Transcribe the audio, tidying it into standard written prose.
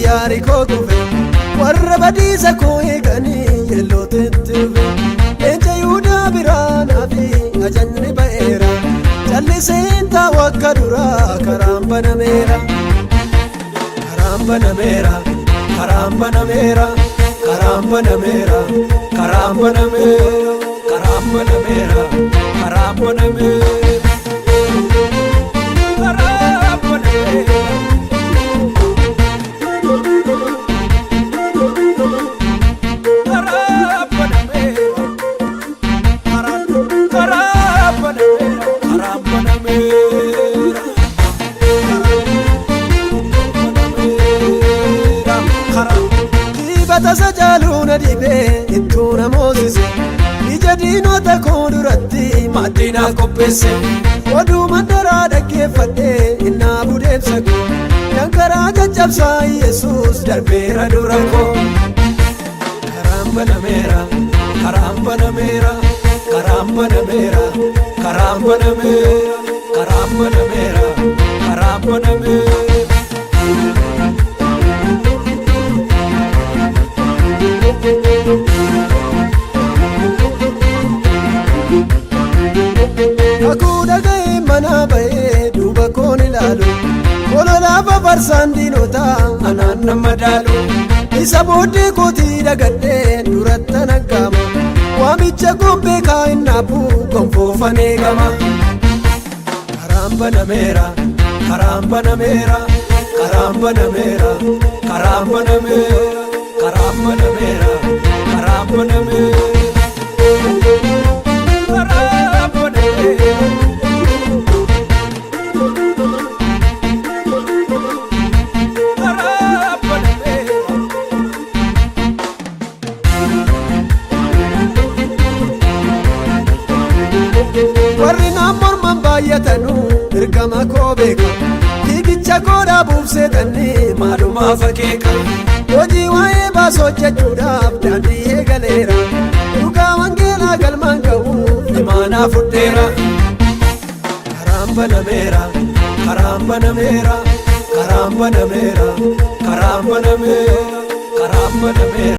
Yaari koo kufe warra badiisa koo eeganii yellootetti dhufe leenca Yihuudaa biraa naafi ajajni ba'eera calliseen taa'u akka duraa karaan banameera karaan banameera karaan banameera karaan banameera karaan banameera karaan banameera karaan banameera. Tasa jaaluna dhibee ittuu na moosise ija diinota koo duratti maaddinaaf qopheesse oduu mandaraa dhaggeeffadhee innaa budeemsa koo dankaraa caccabsaa Yesuus darbeera dura koo karaan banameera karaan banameera karaan banameera karaan banameera karaan banameera karaan banameera. Kakuu dhaga'ee mana ba'ee duuba koon ilaalu ololaafa farsaan diinotaa anaan nama daalu isa booddee kootii dhagadhee duratti naggaama waamicha gombee kaa'innaafuu gonfoofan eegama karaan banameera karaan banameera karaan banameera karaan banameera karaan banameera karaan banameera. Warri naan morman baay'atanuu ergama koo beeka fiigicha koo dhaabuuf seetanii maalumaaf akeeka hojii waa'ee baasoo hojjechuudhaaf daandii eegaleera dhugaa wangeelaa galmaan ga'uuf imaanaa fudheera karaan banameera karaan banameera karaan banameera karaan banameera karaan banameera.